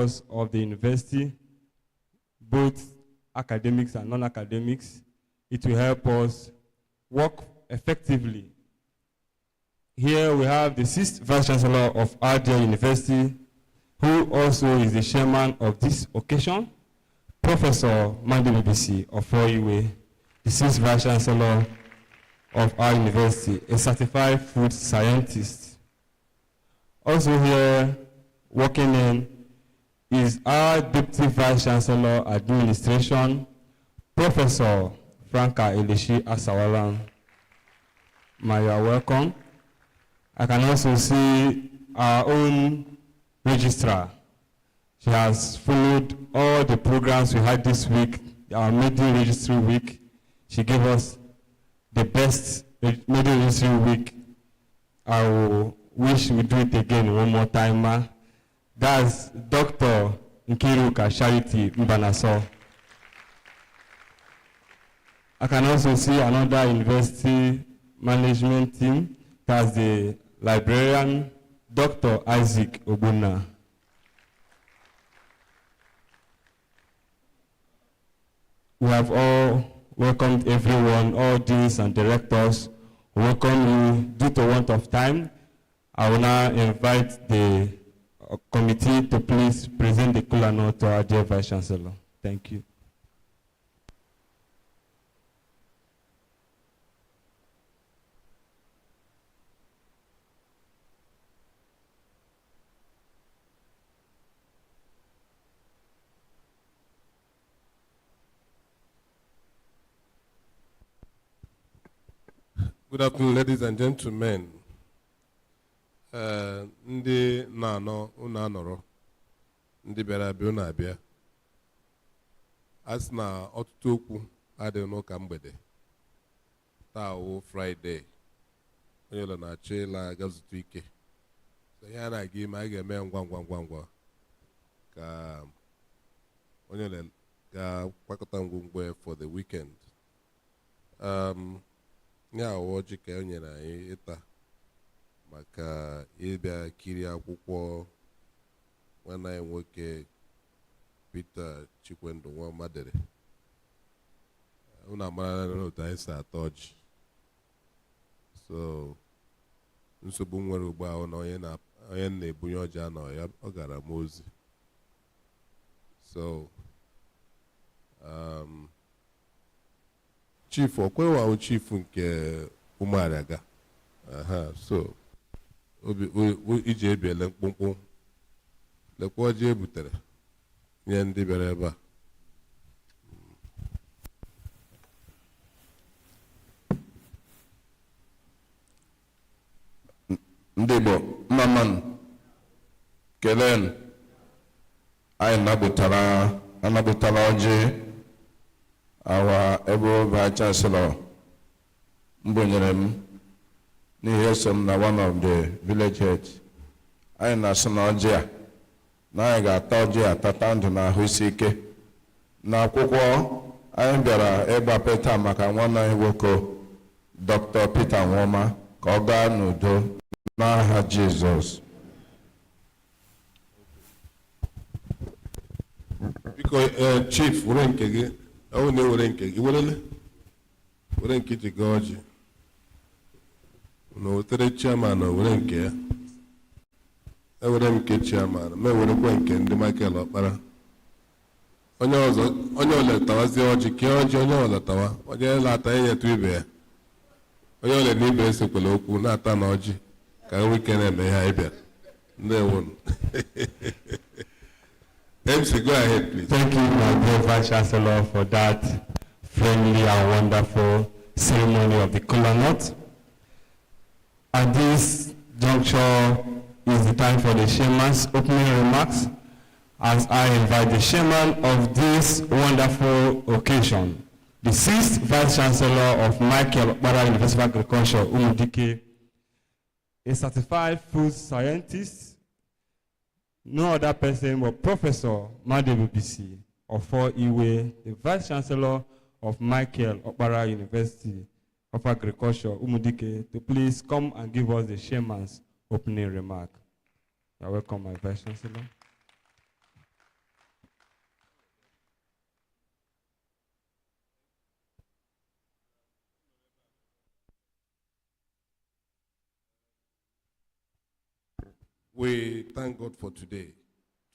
directors of the university, both academics and non-academics. It will help us work effectively. Here we have the 6th Vice Chancellor of RDA University, who also is the chairman of this occasion, Professor Mande BBC of Iwe, the 6th Vice Chancellor of our university, a certified food scientist. Also here, working in, is our Deputy Vice Chancellor Administration, Professor Franca Elishi Asawalan. You are welcome. I can also see our own registrar. She has followed all the programs we had this week, our Media Registry Week. She gave us the best Media Registry Week. I wish we do it again one more time. That's Dr. Nkiruka Charity Mbanaso. I can also see another university management team. That's the librarian, Dr. Isaac Obuna. We have all welcomed everyone, all deans and directors. Welcome you. Due to want of time, I will now invite the committee to please present the kola nut to our dear Vice Chancellor. Thank you. Good afternoon, ladies and gentlemen. Ndị na-anọ unu anọrọ, ndị bịara abịa unu abịa. A sị na ọtụtụ okwu adịghị n'ụka mgbede. Taa wụ Friday. Onye ụlọ na-achọ ịla aga zụta ike. So ihe a na-aga ime a ga-eme ngwa ka onye ụlọ ga-kwakọta ngwongwo for the weekend. Ya ọjị ka o nyere anyị ịta maka ịbịa kiri akwụkwọ nwanne anyị nwoke Peter Chikwendụ Nwoma dere. Unu amara n'otu anyị si ata ọjị. So nsogbu nwere ugbu ahụ na onye na-ebunye ọjị anọ ya ọ gara m ozi. So chief okwewa chief nke Umuariaga. So iji ebiele mkpụmkpụ lekwa ọjị ebutere nye ndị bịara ebe a. Ndị Igbo mmaman kelen anyị anabutara ọjị our able Vice Chancellor mbonyere m n'ihe so m na one of the village heads. Anyị na-asị na ọjị a na anyị ga-ata ọjị atata ndụ na ahụ isi ike. Na akwụkwọ anyị bịara ịgbapụta maka nwanne anyị nwoke Dr. Peter Nwoma ka ọ gaa n'udo n'aha Jizọs. Biko chief were nke gị. Oh, no, we're in Kegi. We're in Kitty Gorge. No, the chairman, we're in care. I would have kid chairman. May would have went in the Michael Opera. On your letter was the Oji Kyoji on your letter. What you latter yet to be. On your letter, basically, not an Oji. Can we can have a hyper? No one. MC, go ahead, please. Thank you, my dear Vice Chancellor, for that friendly and wonderful ceremony of the kola nut. At this juncture is the time for the chairman's opening remarks, as I invite the chairman of this wonderful occasion, the 6th Vice Chancellor of Michael Okpara University of Agriculture, Umudike, a certified food scientist, no other person but Professor Mande BBC of Iwe, the Vice Chancellor of Michael Okpara University of Agriculture, Umudike, to please come and give us the chairman's opening remark. You're welcome, my Vice Chancellor. We thank God for today,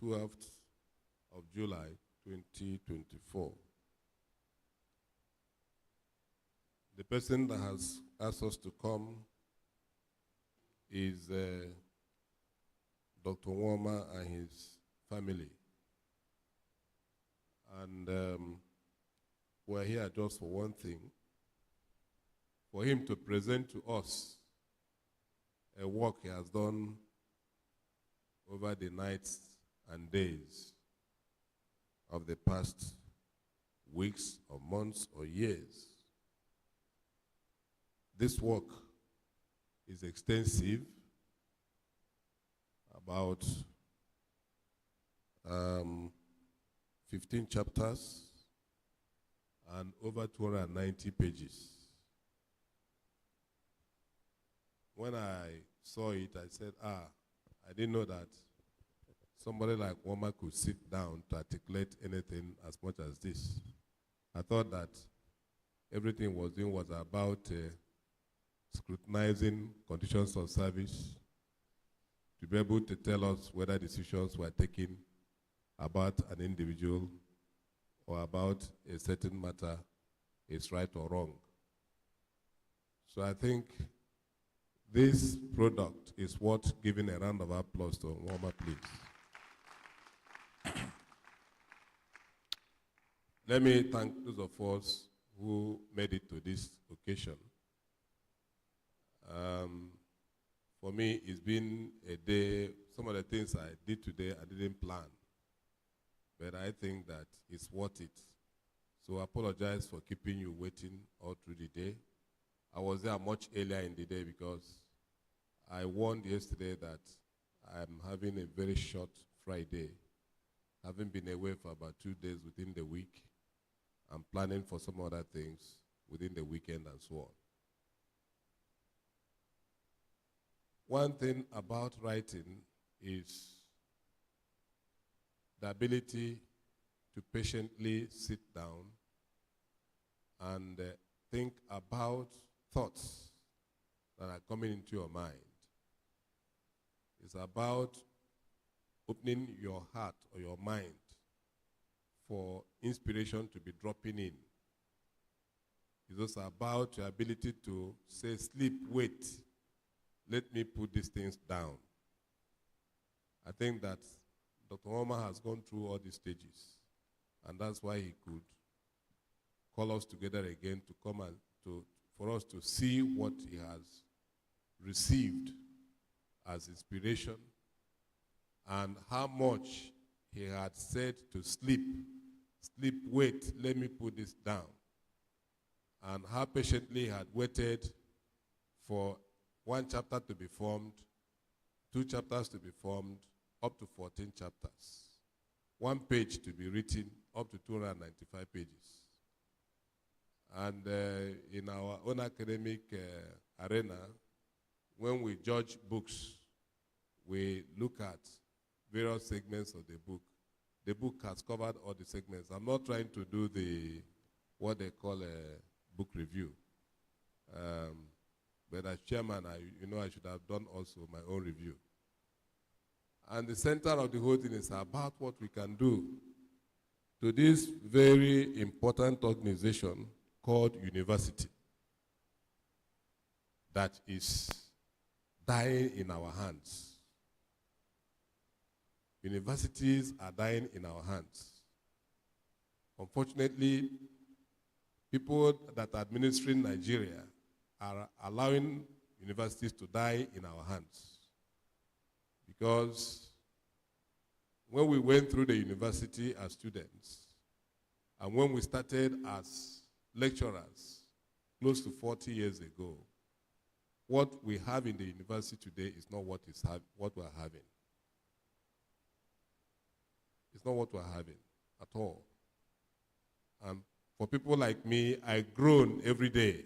12th of July, 2024. The person that has asked us to come is Dr. Nwoma and his family. And we're here just for one thing, for him to present to us a work he has done over the nights and days of the past weeks or months or years. This work is extensive, about 15 chapters and over 290 pages. When I saw it, I said, I didn't know that somebody like Nwoma could sit down to articulate anything as much as this. I thought that everything was doing was about scrutinizing conditions of service, to be able to tell us whether decisions were taken about an individual or about a certain matter is right or wrong. So I think this product is worth giving a round of applause to Nwoma, please. Let me thank those of us who made it to this occasion. For me, it's been a day. Some of the things I did today, I didn't plan. But I think that it's worth it. So I apologize for keeping you waiting all through the day. I was there much earlier in the day because I warned yesterday that I'm having a very short Friday. Having been away for about 2 days within the week, I'm planning for some other things within the weekend and so on. One thing about writing is the ability to patiently sit down and think about thoughts that are coming into your mind. It's about opening your heart or your mind for inspiration to be dropping in. It's also about your ability to say, sleep, wait, let me put these things down. I think that Dr. Nwoma has gone through all these stages, and that's why he could call us together again to come and for us to see what he has received as inspiration and how much he had said to sleep, wait, let me put this down, and how patiently he had waited for 1 chapter to be formed, 2 chapters to be formed, up to 14 chapters, 1 page to be written, up to 295 pages. And in our own academic arena, when we judge books, we look at various segments of the book. The book has covered all the segments. I'm not trying to do what they call a book review. But as chairman, I should have done also my own review. And the center of the whole thing is about what we can do to this very important organization called university that is dying in our hands. Universities are dying in our hands. Unfortunately, people that are administering Nigeria are allowing universities to die in our hands. Because when we went through the university as students, and when we started as lecturers close to 40 years ago, what we have in the university today is not what we're having. It's not what we're having at all. And for people like me, I groan every day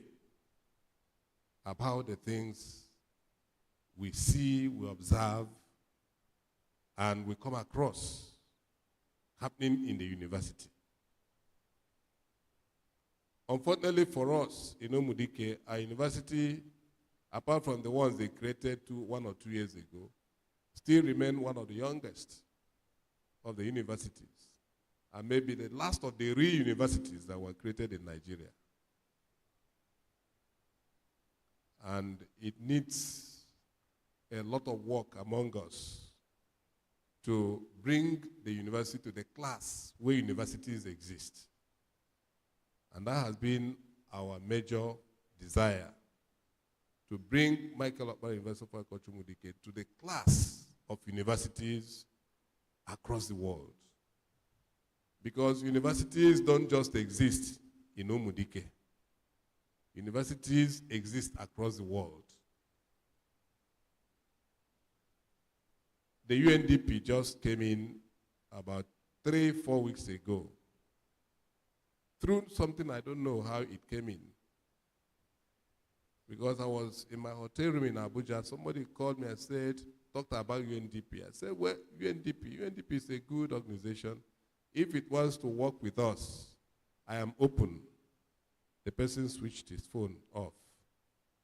about the things we see, we observe, and we come across happening in the university. Unfortunately for us in Omudike, our university, apart from the ones they created 1 or 2 years ago, still remain one of the youngest of the universities, and maybe the last of the real universities that were created in Nigeria. And it needs a lot of work among us to bring the university to the class where universities exist. And that has been our major desire, to bring Michael Okpara University of Agriculture Umudike to the class of universities across the world. Because universities don't just exist in Umudike. Universities exist across the world. The UNDP just came in about 3-4 weeks ago through something I don't know how it came in. Because I was in my hotel room in Abuja, somebody called me and said, talked about UNDP. I said, well, UNDP is a good organization. If it wants to work with us, I am open. The person switched his phone off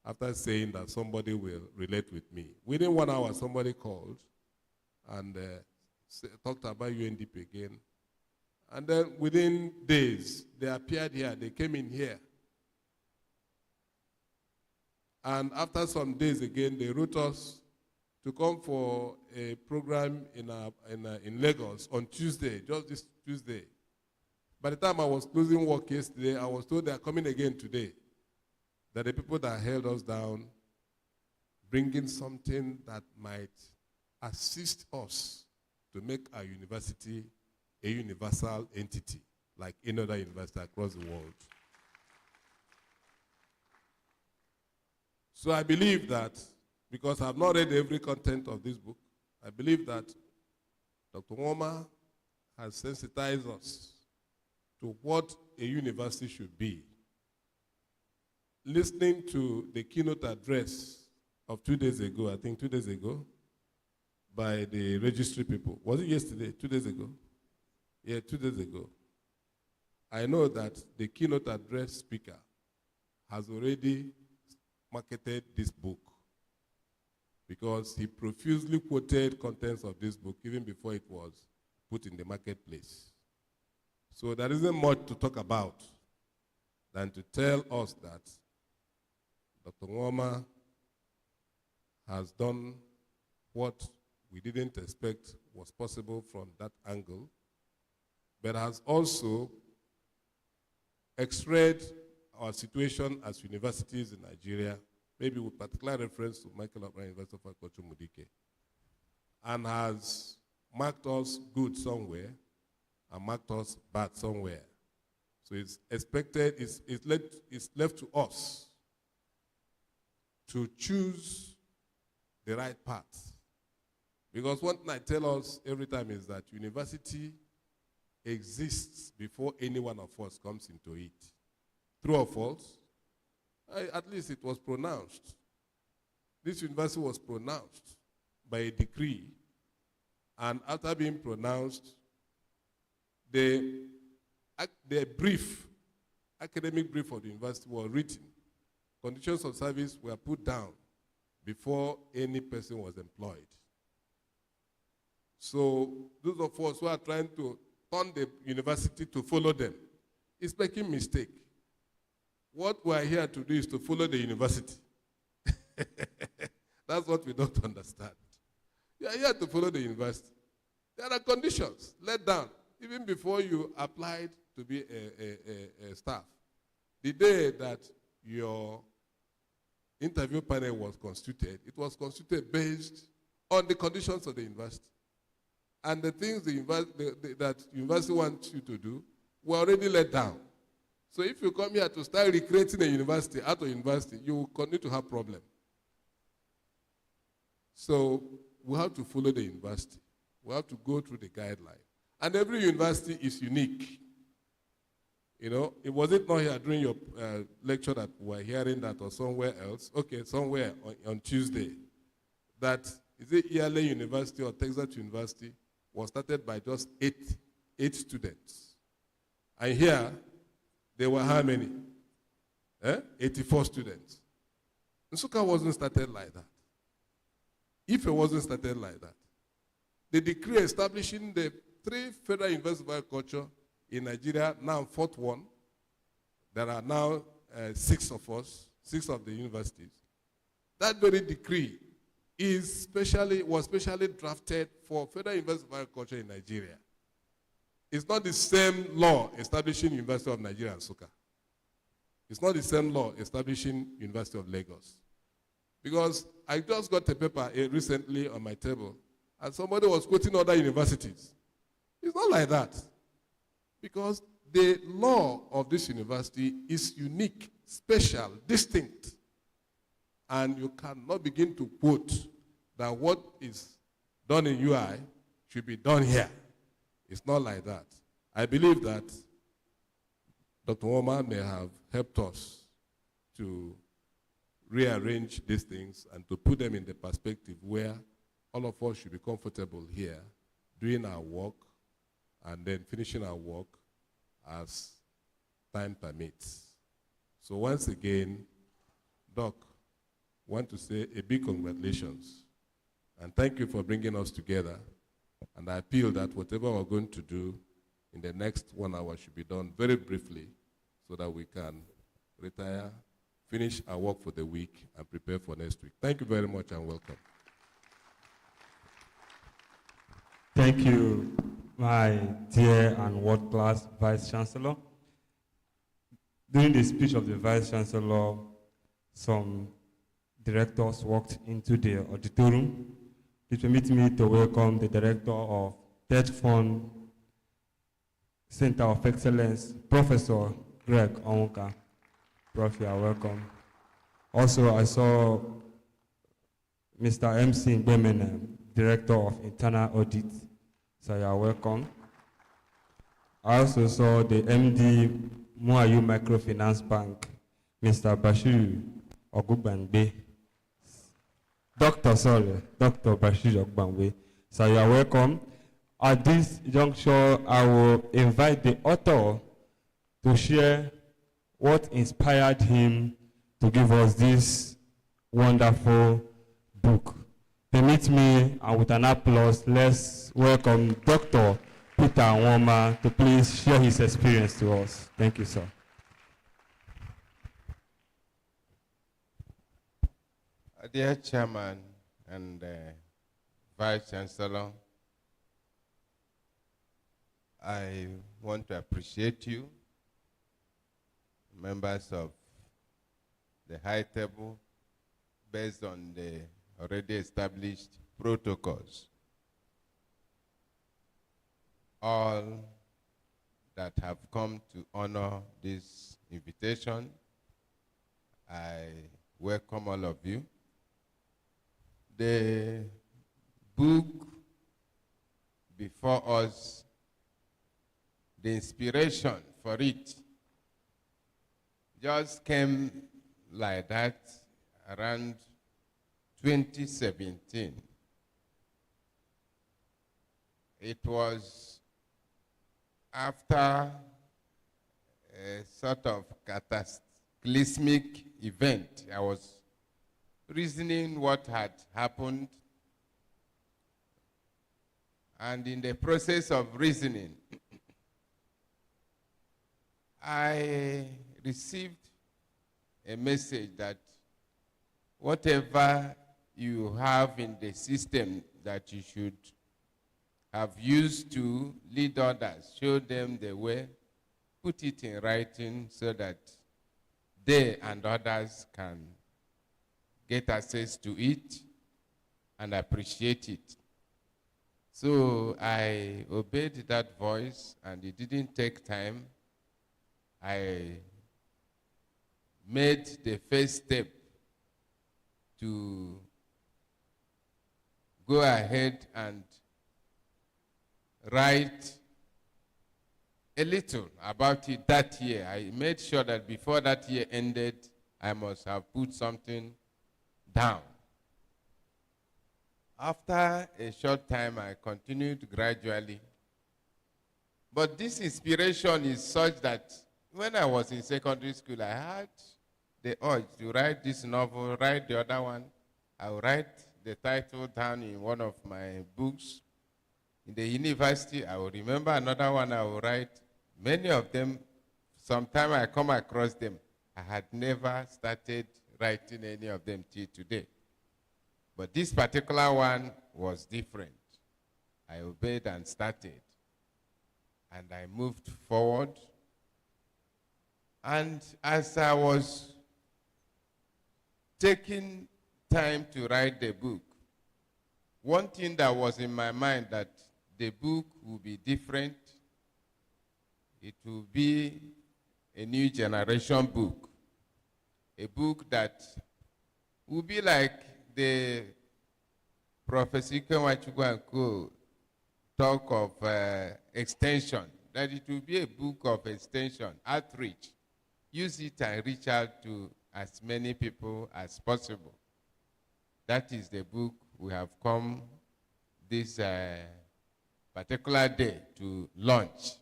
after saying that somebody will relate with me. Within 1 hour, somebody called and talked about UNDP again. And then within days, they appeared here. They came in here. And after some days again, they wrote us to come for a program in Lagos on Tuesday, just this Tuesday. By the time I was closing work yesterday, I was told they are coming again today. That the people that held us down, bringing something that might assist us to make our university a universal entity, like any other university across the world. So I believe that, because I've not read every content of this book, I believe that Dr. Nwoma has sensitized us to what a university should be. Listening to the keynote address of 2 days ago, I think 2 days ago, by the registry people. Was it yesterday? 2 days ago? Yeah, 2 days ago. I know that the keynote address speaker has already marketed this book because he profusely quoted contents of this book even before it was put in the marketplace. So there isn't much to talk about than to tell us that Dr. Nwoma has done what we didn't expect was possible from that angle, but has also x-rayed our situation as universities in Nigeria, maybe with particular reference to Michael Okpara University of Agriculture Umudike, and has marked us good somewhere and marked us bad somewhere. So it's expected, it's left to us to choose the right path. Because one thing I tell us every time is that university exists before any one of us comes into it. True or false? At least it was pronounced. This university was pronounced by a decree, and after being pronounced, the brief, academic brief of the university was written. Conditions of service were put down before any person was employed. So those of us who are trying to turn the university to follow them is making a mistake. What we are here to do is to follow the university. That's what we don't understand. You are here to follow the university. There are conditions laid down even before you applied to be a staff. The day that your interview panel was constituted, it was constituted based on the conditions of the university. And the things that university wants you to do were already laid down. So if you come here to start recreating a university out of university, you will continue to have problems. So we have to follow the university. We have to go through the guideline. And every university is unique. You know, was it not here during your lecture that we were hearing that, or somewhere else? Okay, somewhere on Tuesday. That, is it ELA University or Texas University, was started by just eight students. And here, there were how many? 84 students. Nsukka wasn't started like that. If it wasn't started like that, the decree establishing the 3 federal universities of agriculture in Nigeria, now 4th one. There are now 6 of us, 6 of the universities. That very decree was specially drafted for Federal University of Agriculture in Nigeria. It's not the same law establishing University of Nigeria and Nsukka. It's not the same law establishing University of Lagos. Because I just got a paper recently on my table, and somebody was quoting other universities. It's not like that. Because the law of this university is unique, special, distinct. And you cannot begin to quote that what is done in UI should be done here. It's not like that. I believe that Dr. Woma may have helped us to rearrange these things and to put them in the perspective where all of us should be comfortable here doing our work and then finishing our work as time permits. So once again, Doc, I want to say a big congratulations and thank you for bringing us together. And I appeal that whatever we're going to do in the next 1 hour should be done very briefly so that we can retire, finish our work for the week, and prepare for next week. Thank you very much and welcome. Thank you, my dear and world-class Vice Chancellor. During the speech of the Vice Chancellor, some directors walked into the auditorium. Please permit me to welcome the Director of Tet Fund Center of Excellence, Professor Greg Onwuka. Prof, you are welcome. Also, I saw Mr. MC Ngbemene, Director of Internal Audit. So you are welcome. I also saw the MD Muayu Microfinance Bank, Mr. Bashir Ogugbangbe. Dr. Bashir Ogugbangbe. So you are welcome. At this juncture, I will invite the author to share what inspired him to give us this wonderful book. Permit me, and with an applause, let's welcome Dr. Peter Nwoma to please share his experience to us. Thank you, sir. Dear Chairman and Vice Chancellor, I want to appreciate you, members of the High Table, based on the already established protocols. All that have come to honor this invitation, I welcome all of you. The book before us, the inspiration for it just came like that around 2017. It was after a sort of cataclysmic event. I was reasoning what had happened, and in the process of reasoning, I received a message that whatever you have in the system that you should have used to lead others, show them the way, put it in writing so that they and others can get access to it and appreciate it. So I obeyed that voice, and it didn't take time. I made the first step to go ahead and write a little about it that year. I made sure that before that year ended, I must have put something down. After a short time, I continued gradually. But this inspiration is such that when I was in secondary school, I had the urge to write this novel, write the other one. I would write the title down in one of my books, In the university, I will remember another one I will write. Many of them, sometime I come across them, I had never started writing any of them till today. But this particular one was different. I obeyed and started. And I moved forward. And as I was taking time to write the book, one thing that was in my mind that the book will be different. It will be a new generation book. A book that will be like the Prophecy Kenwachukwu talk of extension, that it will be a book of extension, outreach. Use it and reach out to as many people as possible. That is the book we have come this particular day to launch.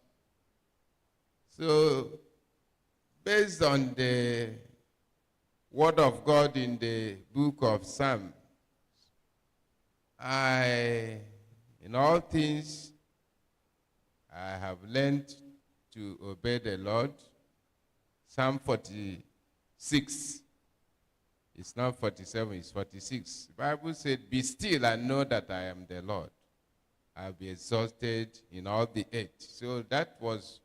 So, based on the Word of God in the book of Psalms, in all things, I have learned to obey the Lord. Psalm 46. It's not 47, it's 46. The Bible said, "Be still and know that I am the Lord. I'll be exalted in all the earth." So that was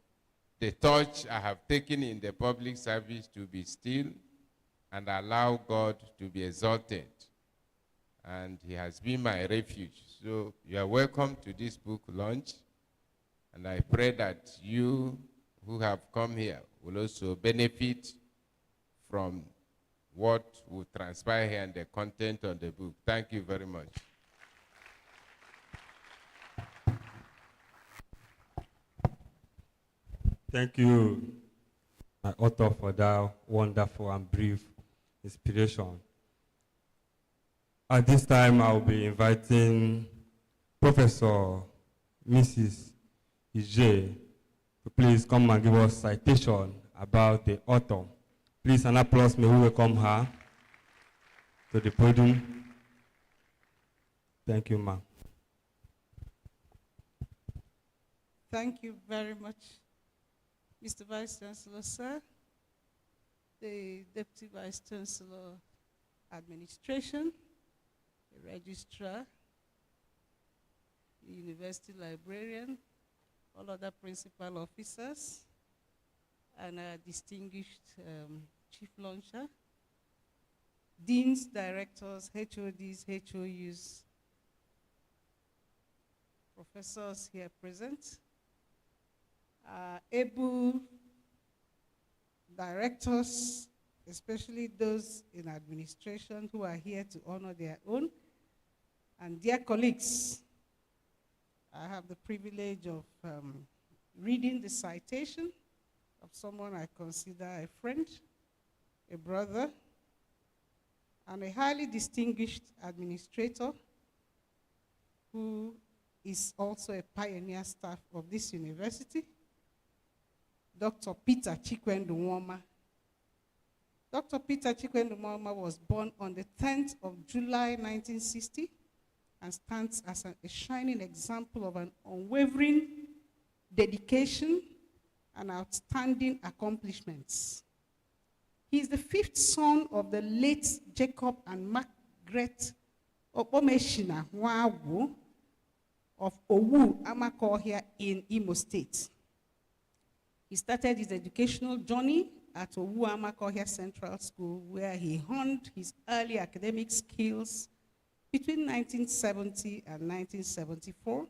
the touch I have taken in the public service, to be still and allow God to be exalted. And he has been my refuge. So you are welcome to this book launch. And I pray that you who have come here will also benefit from what will transpire here and the content of the book. Thank you very much. Thank you, my author, for that wonderful and brief inspiration. At this time, I'll be inviting Professor Mrs. Ije to please come and give us citation about the author. Please, an applause, may we welcome her to the podium. Thank you, ma'am. Thank you very much, Mr. Vice Chancellor, sir, the Deputy Vice Chancellor Administration, the Registrar, the University Librarian, all other principal officers, and our distinguished Chief Launcher, Deans, Directors, HODs, HOUs, professors here present, able directors, especially those in administration who are here to honor their own, and dear colleagues, I have the privilege of reading the citation of someone I consider a friend, a brother, and a highly distinguished administrator who is also a pioneer staff of this university, Dr. Peter Chikwendu Nwoma. Dr. Peter Chikwendu Nwoma was born on the 10th of July, 1960, and stands as a shining example of an unwavering dedication and outstanding accomplishments. He is the fifth son of the late Jacob and Margaret Opomeshina Nwagu of Owu Amakohia in Imo State. He started his educational journey at Owu Amakohia Central School, where he honed his early academic skills between 1970 and 1974,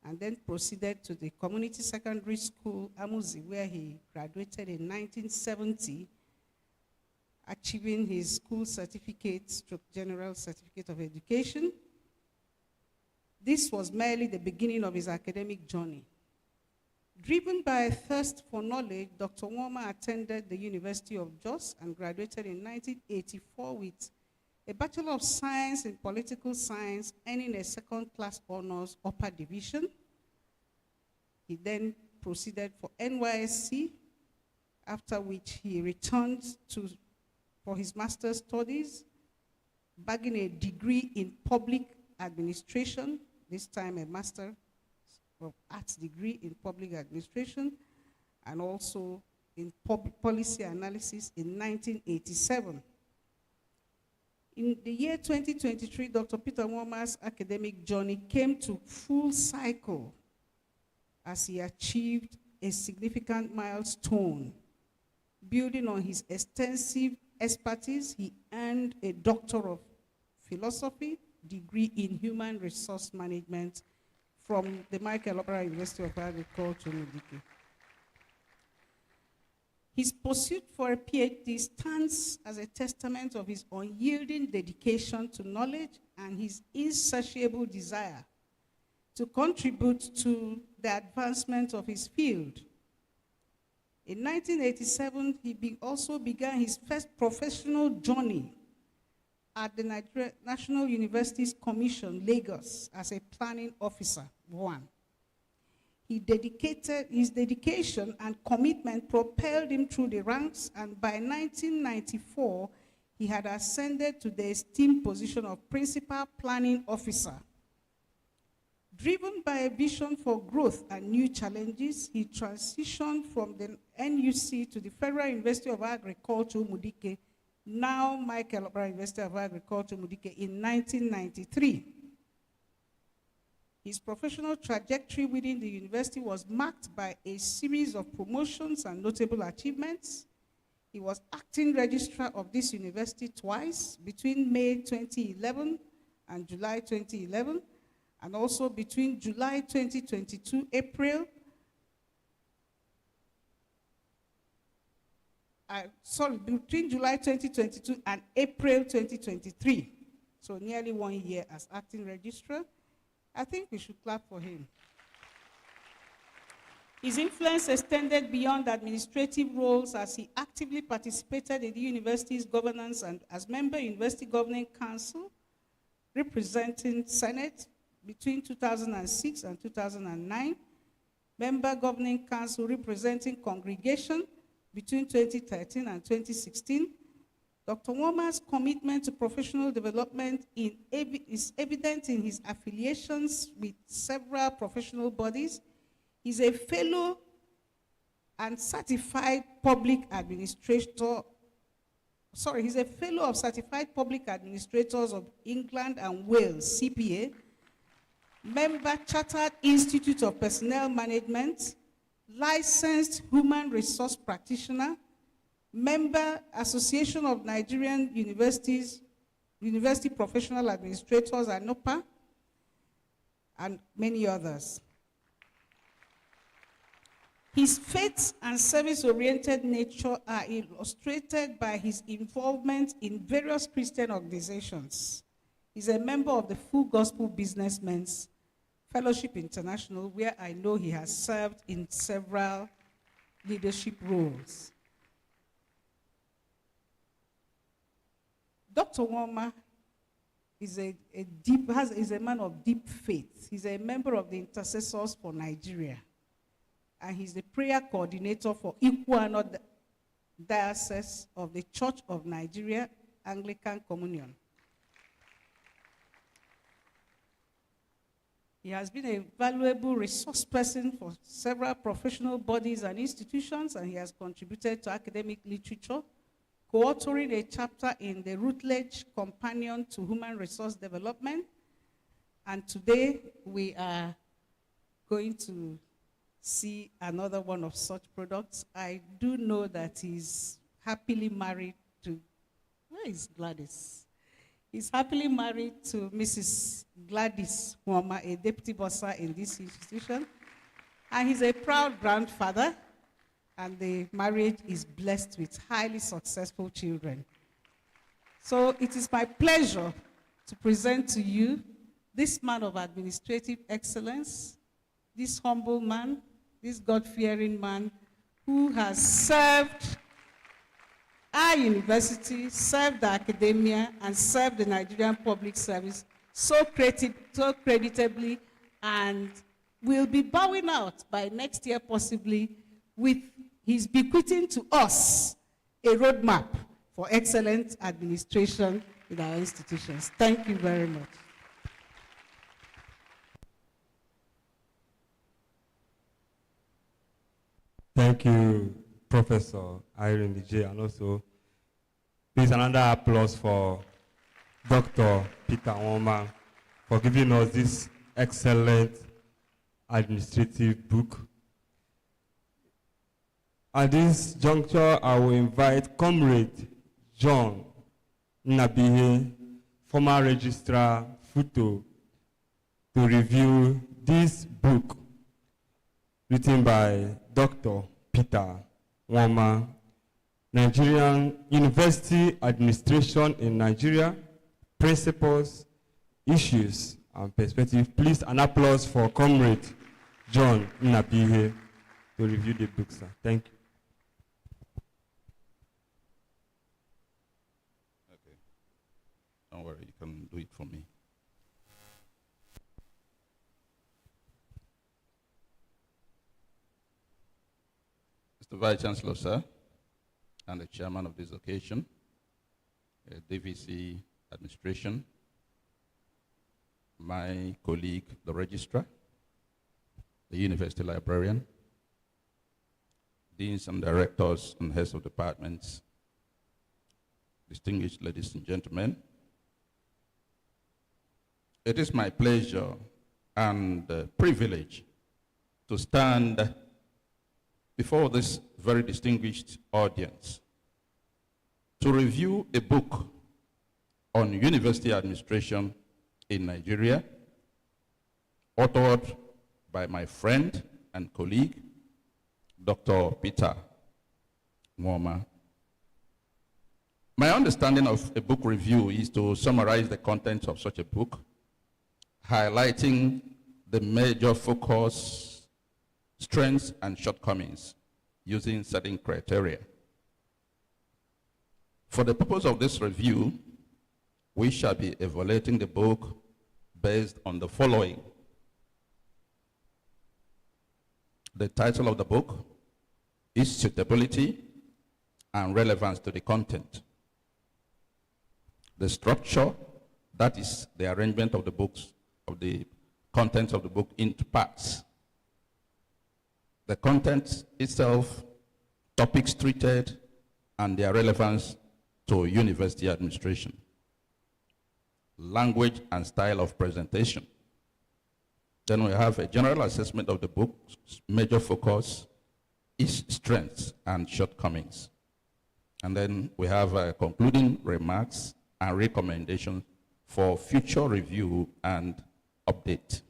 and then proceeded to the Community Secondary School, Amuzi, where he graduated in 1970, achieving his school certificate, General Certificate of Education. This was merely the beginning of his academic journey. Driven by a thirst for knowledge, Dr. Nwoma attended the University of Jos and graduated in 1984 with a Bachelor of Science in Political Science, earning a second-class honors upper division. He then proceeded for NYSC, after which he returned for his master's studies, bagging a degree in public administration, this time a master's of Arts degree in public administration and also in policy analysis in 1987. In the year 2023, Dr. Peter Nwoma's academic journey came to full cycle as he achieved a significant milestone. Building on his extensive expertise, he earned a Doctor of Philosophy degree in Human Resource Management from the Michael Okpara University of Agriculture, Umudike. His pursuit for a PhD stands as a testament of his unyielding dedication to knowledge and his insatiable desire to contribute to the advancement of his field. In 1987, he also began his first professional journey at the Nigeria National Universities Commission, Lagos, as a planning officer, one. His dedication and commitment propelled him through the ranks, and by 1994, he had ascended to the esteemed position of Principal Planning Officer. Driven by a vision for growth and new challenges, he transitioned from the NUC to the Federal University of Agriculture, Umudike, now Michael Okpara University of Agriculture, Umudike, in 1993. His professional trajectory within the university was marked by a series of promotions and notable achievements. He was acting registrar of this university twice, between May 2011 and July 2011, and also between July 2022, between July 2022 and April 2023. So nearly 1 year as acting registrar. I think we should clap for him. His influence extended beyond administrative roles as he actively participated in the university's governance and as member University Governing Council, representing Senate between 2006 and 2009, member Governing Council representing Congregation between 2013 and 2016. Dr. Nwoma's commitment to professional development is evident in his affiliations with several professional bodies. He's a fellow and certified public administrator. He's a fellow of Certified Public Administrators of England and Wales, CPA, member Chartered Institute of Personnel Management, licensed human resource practitioner, member Association of Nigerian University Professional Administrators, ANOPA, and many others. His faith and service-oriented nature are illustrated by his involvement in various Christian organizations. He's a member of the Full Gospel Businessmen's Fellowship International, where I know he has served in several leadership roles. Dr. Nwoma is a man of deep faith. He's a member of the Intercessors for Nigeria, and he's the prayer coordinator for Ikwo-Ano Diocese of the Church of Nigeria Anglican Communion. He has been a valuable resource person for several professional bodies and institutions, and he has contributed to academic literature, co-authoring a chapter in the Routledge Companion to Human Resource Development. And today we are going to see another one of such products. I do know that he's happily married to, where is Gladys? He's happily married to Mrs. Gladys Nwoma, a deputy bursar in this institution. And he's a proud grandfather, and the marriage is blessed with highly successful children. So it is my pleasure to present to you this man of administrative excellence, this humble man, this God-fearing man who has served our university, served the academia, and served the Nigerian public service so creditably, and will be bowing out by next year possibly with his bequeathing to us a roadmap for excellent administration in our institutions. Thank you very much. Thank you, Professor Irene J. And also, please another applause for Dr. Peter Nwoma for giving us this excellent administrative book. At this juncture, I will invite Comrade John Nnabihe, former Registrar FUTO, to review this book written by Dr. Peter Nwoma, Nigerian University Administration in Nigeria, Principles, Issues, and Perspective. Please, an applause for Comrade John Nnabihe to review the book, sir. Thank you. Okay. Don't worry, you can do it for me. Mr. Vice Chancellor, sir, and the chairman of this occasion, DVC administration, my colleague, the registrar, the university librarian, deans and directors and heads of departments, distinguished ladies and gentlemen, it is my pleasure and privilege to stand before this very distinguished audience to review a book on university administration in Nigeria, authored by my friend and colleague, Dr. Peter Nwoma. My understanding of a book review is to summarize the contents of such a book, highlighting the major focus, strengths, and shortcomings using certain criteria. For the purpose of this review, we shall be evaluating the book based on the following. The title of the book, its suitability and relevance to the content. The structure, that is the arrangement of the books, of the contents of the book into parts. The content itself, topics treated, and their relevance to university administration. Language and style of presentation. Then we have a general assessment of the book's major focus, its strengths and shortcomings. And then we have concluding remarks and recommendations for future review and update.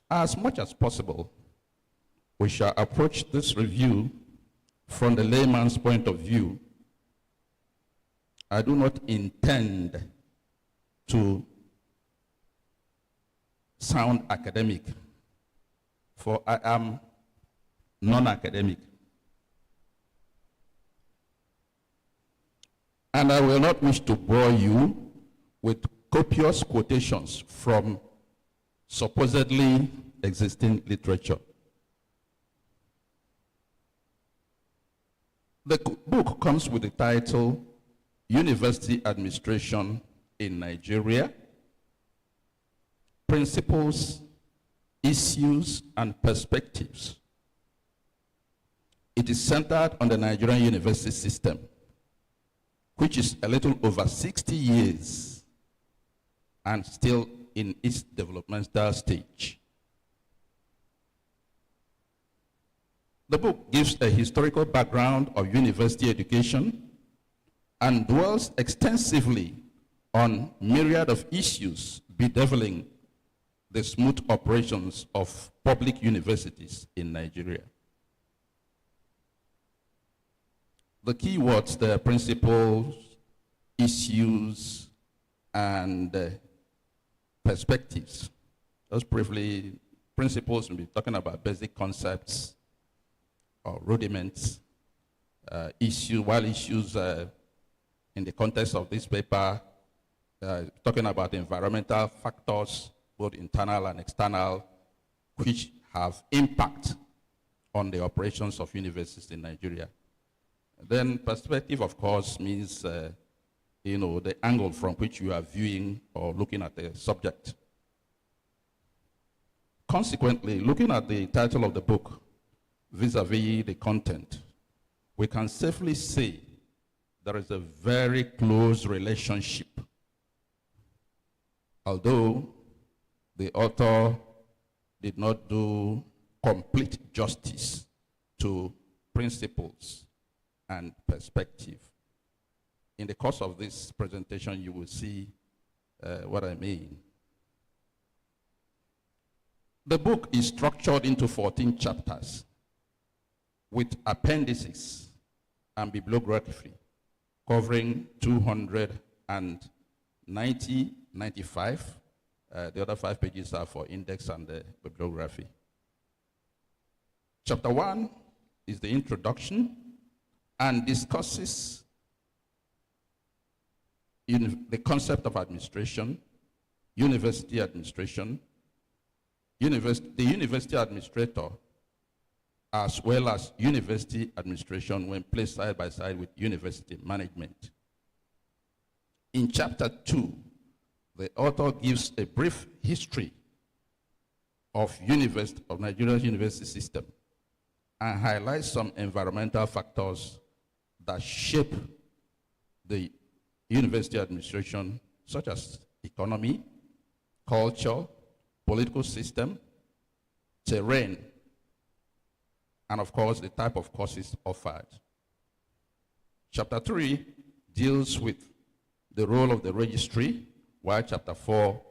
As much as possible, we shall approach this review from the layman's point of view. I do not intend to sound academic, for I am non-academic. And I will not wish to bore you with copious quotations from supposedly existing literature. The book comes with the title, University Administration in Nigeria, Principles, Issues, and Perspectives. It is centered on the Nigerian university system, which is a little over 60 years and still in its developmental stage. The book gives a historical background of university education and dwells extensively on myriad of issues bedeviling the smooth operations of public universities in Nigeria. The key words there are principles, issues, and perspectives. Just briefly, principles, we'll be talking about basic concepts or rudiments. While issues in the context of this paper, talking about environmental factors, both internal and external, which have impact on the operations of universities in Nigeria. Then perspective, of course, means the angle from which you are viewing or looking at the subject. Consequently, looking at the title of the book, vis-a-vis the content, we can safely say there is a very close relationship. Although the author did not do complete justice to principles and perspective. In the course of this presentation, you will see what I mean. The book is structured into 14 chapters with appendices and bibliography covering 295. The other 5 pages are for index and bibliography. Chapter 1 is the introduction and discusses the concept of administration, university administration, the university administrator, as well as university administration when placed side by side with university management. In chapter 2, the author gives a brief history of Nigeria's university system and highlights some environmental factors that shape the university administration, such as economy, culture, political system, terrain, and of course the type of courses offered. Chapter 3 deals with the role of the registry, while chapter 4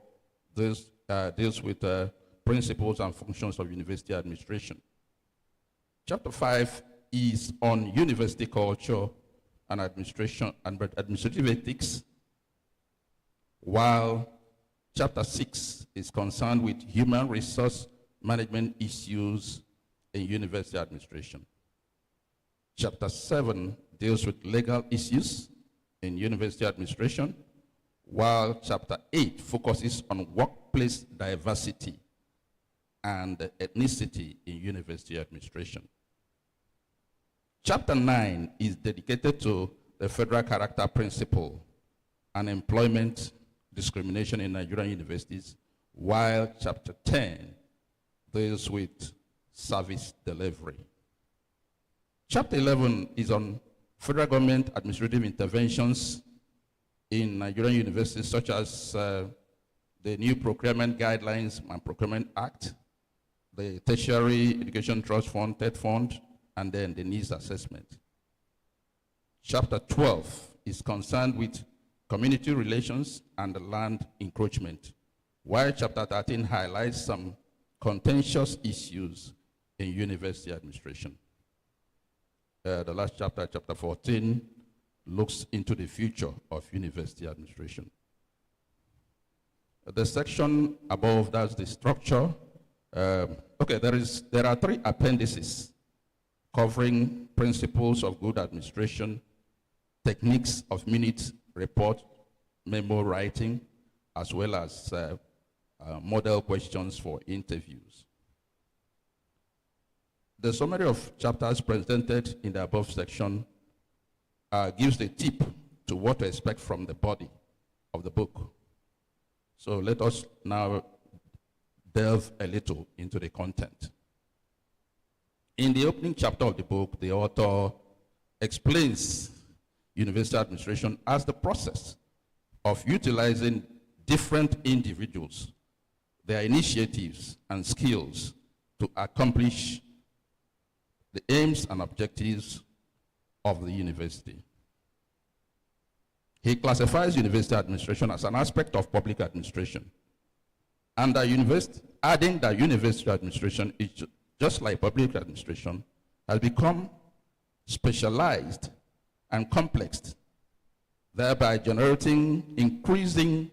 deals with principles and functions of university administration. Chapter 5 is on university culture and administration and administrative ethics, while chapter 6 is concerned with human resource management issues in university administration. Chapter 7 deals with legal issues in university administration, while chapter 8 focuses on workplace diversity and ethnicity in university administration. Chapter 9 is dedicated to the federal character principle and employment discrimination in Nigerian universities, while chapter 10 deals with service delivery. Chapter 11 is on federal government administrative interventions in Nigerian universities, such as the new procurement guidelines and procurement act, the tertiary education trust fund, TED fund, and then the needs assessment. Chapter 12 is concerned with community relations and land encroachment, while chapter 13 highlights some contentious issues in university administration. The last chapter, chapter 14, looks into the future of university administration. The section above, that's the structure. There are 3 appendices covering principles of good administration, techniques of minute report, memo writing, as well as model questions for interviews. The summary of chapters presented in the above section gives the tip to what to expect from the body of the book. So let us now delve a little into the content. In the opening chapter of the book, the author explains university administration as the process of utilizing different individuals, their initiatives and skills to accomplish the aims and objectives of the university. He classifies university administration as an aspect of public administration, and adding that university administration is just like public administration, has become specialized and complex, thereby generating increasing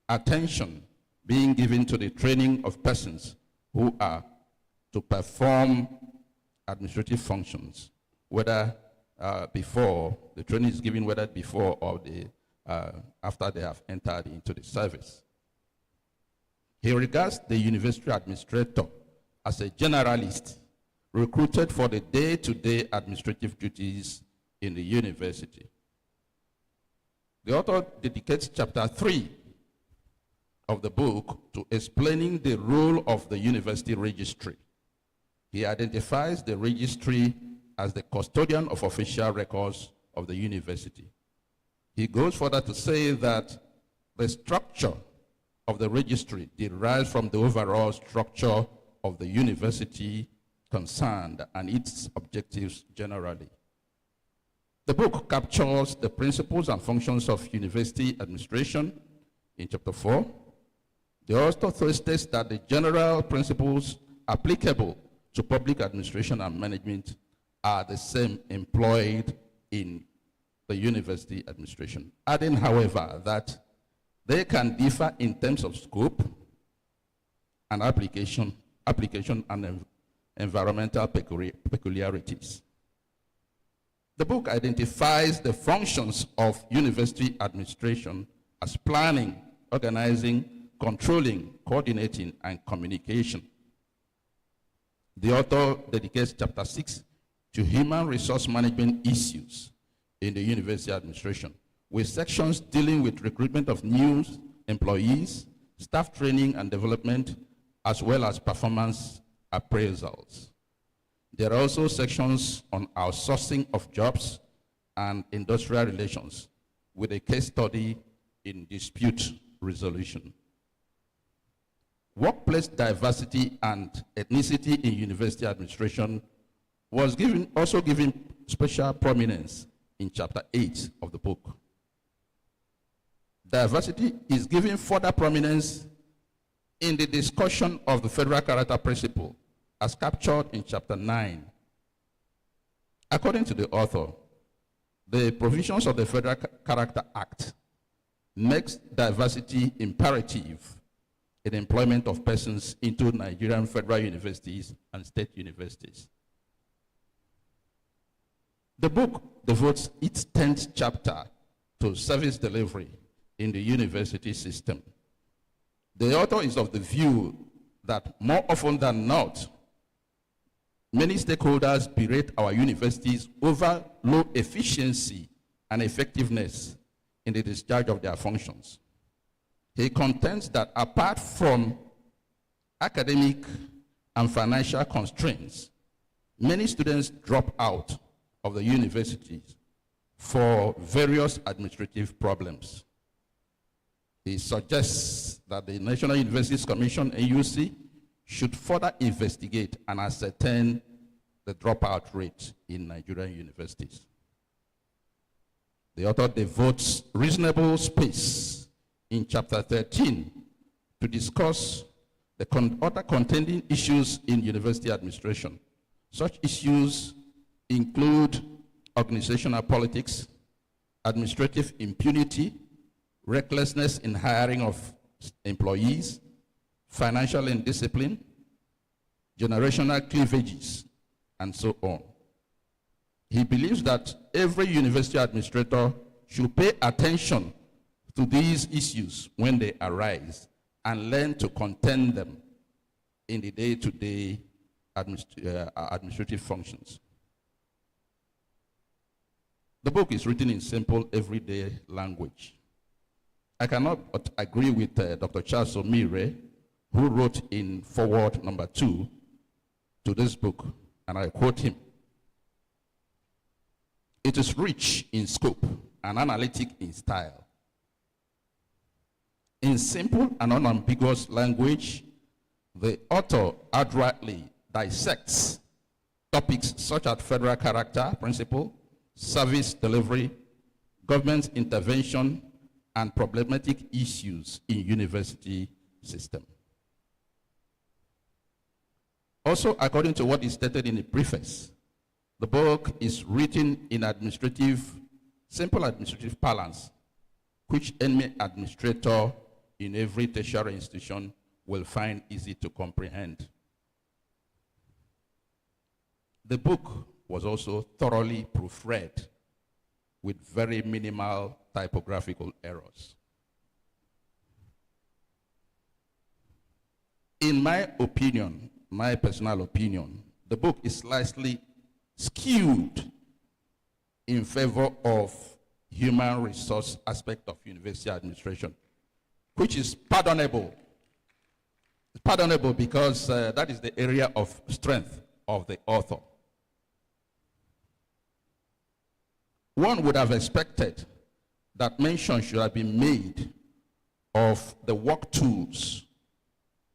attention being given to the training of persons who are to perform administrative functions, whether before, the training is given whether before or after they have entered into the service. He regards the university administrator as a generalist recruited for the day-to-day administrative duties in the university. The author dedicates chapter 3 of the book to explaining the role of the university registry. He identifies the registry as the custodian of official records of the university. He goes further to say that the structure of the registry derives from the overall structure of the university concerned and its objectives generally. The book captures the principles and functions of university administration in chapter 4. The author states that the general principles applicable to public administration and management are the same employed in the university administration, adding, however, that they can differ in terms of scope and application and environmental peculiarities. The book identifies the functions of university administration as planning, organizing, controlling, coordinating, and communication. The author dedicates chapter 6 to human resource management issues in the university administration, with sections dealing with recruitment of new employees, staff training and development, as well as performance appraisals. There are also sections on outsourcing of jobs and industrial relations, with a case study in dispute resolution. Workplace diversity and ethnicity in university administration was also given special prominence in chapter 8 of the book. Diversity is given further prominence in the discussion of the federal character principle as captured in chapter 9. According to the author, the provisions of the Federal Character Act makes diversity imperative in employment of persons into Nigerian federal universities and state universities. The book devotes its 10th chapter to service delivery in the university system. The author is of the view that more often than not, many stakeholders berate our universities over low efficiency and effectiveness in the discharge of their functions. He contends that apart from academic and financial constraints, many students drop out of the universities for various administrative problems. He suggests that the National Universities Commission, NUC, should further investigate and ascertain the dropout rate in Nigerian universities. The author devotes reasonable space in chapter 13 to discuss the other contending issues in university administration. Such issues include organizational politics, administrative impunity, recklessness in hiring of employees, financial indiscipline, generational cleavages, and so on. He believes that every university administrator should pay attention to these issues when they arise and learn to contend them in the day-to-day administrative functions. The book is written in simple, everyday language. I cannot but agree with Dr. Charles Omire, who wrote in foreword number 2 to this book, and I quote him: "It is rich in scope and analytic in style. In simple and unambiguous language, the author adroitly dissects topics such as federal character principle, service delivery, government intervention, and problematic issues in university system." Also, according to what is stated in the preface, the book is written in simple administrative parlance, which any administrator in every tertiary institution will find easy to comprehend. The book was also thoroughly proofread with very minimal typographical errors. In my opinion, my personal opinion, the book is slightly skewed in favor of human resource aspect of university administration, which is pardonable. It's pardonable because that is the area of strength of the author. One would have expected that mention should have been made of the work tools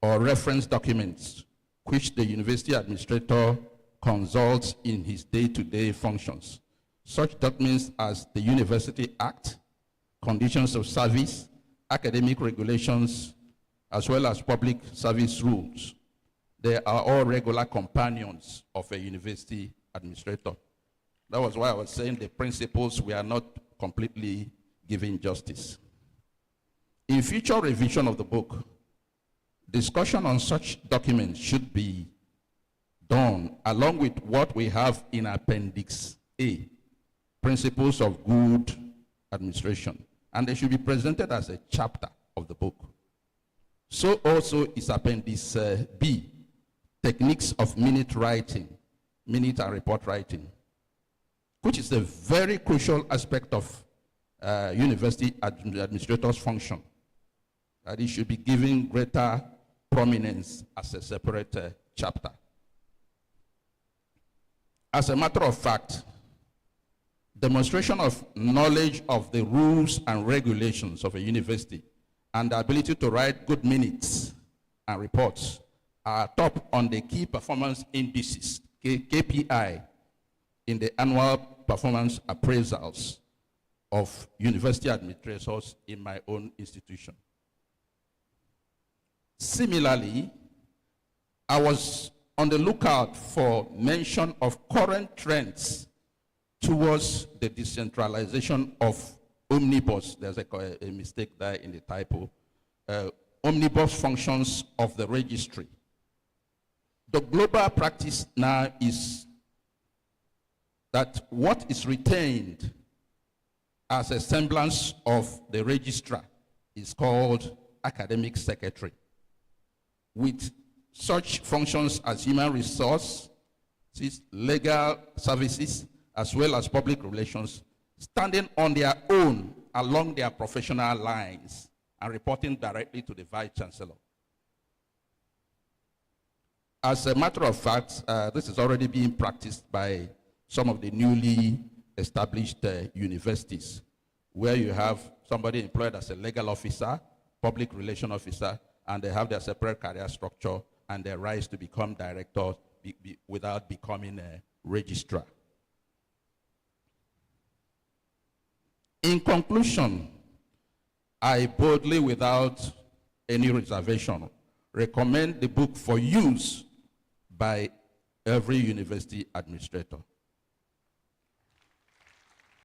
or reference documents which the university administrator consults in his day-to-day functions. Such documents as the University Act, conditions of service, academic regulations, as well as public service rules. They are all regular companions of a university administrator. That was why I was saying the principles were not completely giving justice. In future revision of the book, discussion on such documents should be done along with what we have in Appendix A, Principles of Good Administration, and they should be presented as a chapter of the book. So also is Appendix B, Techniques of Minute Writing, Minute and Report Writing, which is a very crucial aspect of university administrator's function. That it should be given greater prominence as a separate chapter. As a matter of fact, demonstration of knowledge of the rules and regulations of a university and the ability to write good minutes and reports are top on the key performance indices, KPI, in the annual performance appraisals of university administrators in my own institution. Similarly, I was on the lookout for mention of current trends towards the decentralization of omnibus. There's a mistake there in the typo. Omnibus functions of the registry. The global practice now is that what is retained as a semblance of the registrar is called academic secretary, with such functions as human resource, legal services, as well as public relations, standing on their own along their professional lines and reporting directly to the Vice Chancellor. As a matter of fact, this is already being practiced by some of the newly established universities, where you have somebody employed as a legal officer, public relation officer, and they have their separate career structure, and they rise to become directors without becoming a registrar. In conclusion, I boldly, without any reservation, recommend the book for use by every university administrator.